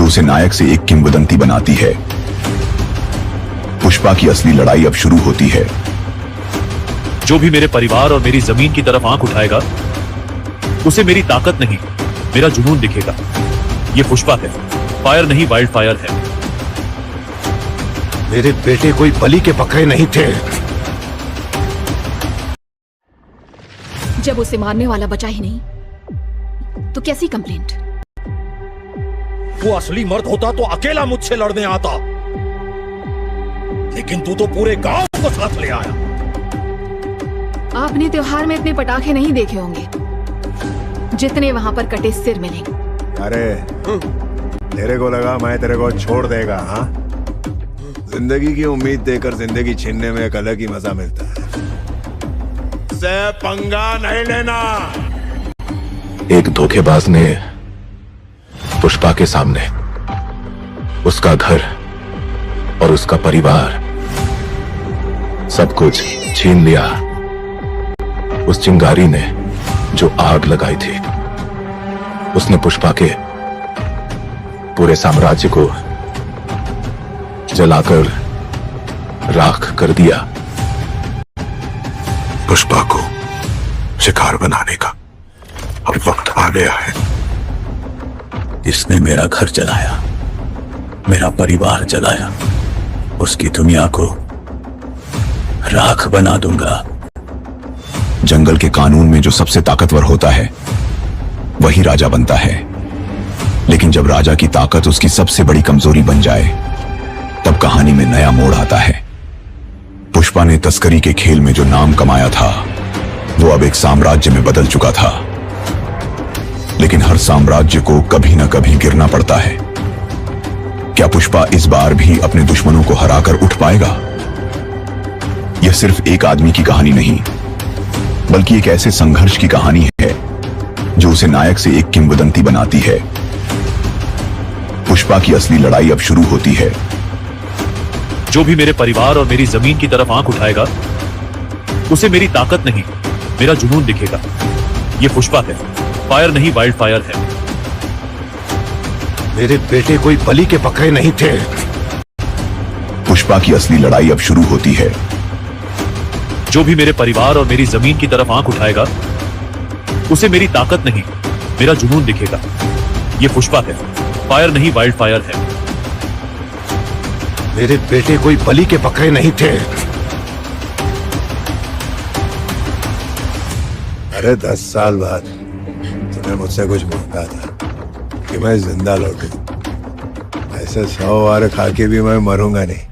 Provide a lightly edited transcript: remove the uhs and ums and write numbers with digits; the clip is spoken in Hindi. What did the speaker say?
जो उसे नायक से एक किंवदंती बनाती है। पुष्पा की असली लड़ाई अब शुरू होती है। जो भी मेरे परिवार और मेरी जमीन की तरफ आंख उठाएगा उसे मेरी ताकत नहीं, मेरा जुनून दिखेगा। ये पुष्पा है, फायर नहीं वाइल्ड फायर है। मेरे बेटे कोई बलि के बकरे नहीं थे। जब उसे मारने वाला बचा ही नहीं तो कैसी कंप्लेंट? वो असली मर्द होता तो अकेला मुझसे लड़ने आता, लेकिन तू तो पूरे गांव को साथ ले आया। आपने त्योहार में इतने पटाखे नहीं देखे होंगे जितने वहां पर कटे सिर मिले। अरे तेरे को लगा मैं तेरे को छोड़ देगा? हाँ, जिंदगी की उम्मीद देकर जिंदगी छीनने में एक अलग ही मजा मिलता है। से पंगा नहीं लेना। एक धोखेबाज ने पुष्पा के सामने उसका घर और उसका परिवार सब कुछ छीन लिया। उस चिंगारी ने जो आग लगाई थी उसने पुष्पा के पूरे साम्राज्य को जलाकर राख कर दिया। पुष्पा को शिकार बनाने का अब वक्त आ गया है। इसने मेरा घर जलाया, मेरा परिवार जलाया, उसकी दुनिया को राख बना दूंगा। जंगल के कानून में जो सबसे ताकतवर होता है वही राजा बनता है, लेकिन जब राजा की ताकत उसकी सबसे बड़ी कमजोरी बन जाए तब कहानी में नया मोड़ आता है। पुष्पा ने तस्करी के खेल में जो नाम कमाया था वो अब एक साम्राज्य में बदल चुका था, लेकिन हर साम्राज्य को कभी ना कभी गिरना पड़ता है। क्या पुष्पा इस बार भी अपने दुश्मनों को हराकर उठ पाएगा? यह सिर्फ एक आदमी की कहानी नहीं, बल्कि एक ऐसे संघर्ष की कहानी है जो उसे नायक से एक किंवदंती बनाती है। पुष्पा की असली लड़ाई अब शुरू होती है। जो भी मेरे परिवार और मेरी जमीन की तरफ आंख उठाएगा उसे मेरी ताकत नहीं, मेरा जुनून दिखेगा। ये पुष्पा है, फायर नहीं वाइल्ड फायर है। मेरे बेटे कोई बलि के बकरे नहीं थे। पुष्पा की असली लड़ाई अब शुरू होती है। जो भी मेरे परिवार और मेरी जमीन की तरफ आंख उठाएगा उसे मेरी ताकत नहीं, मेरा जुनून दिखेगा। ये पुष्पा है, फायर नहीं वाइल्ड फायर है। मेरे बेटे कोई बलि के बकरे नहीं थे। अरे 10 साल बाद तूने मुझसे कुछ मांगा था कि मैं जिंदा लौटूं। ऐसे 100 वार खा के भी मैं मरूंगा नहीं।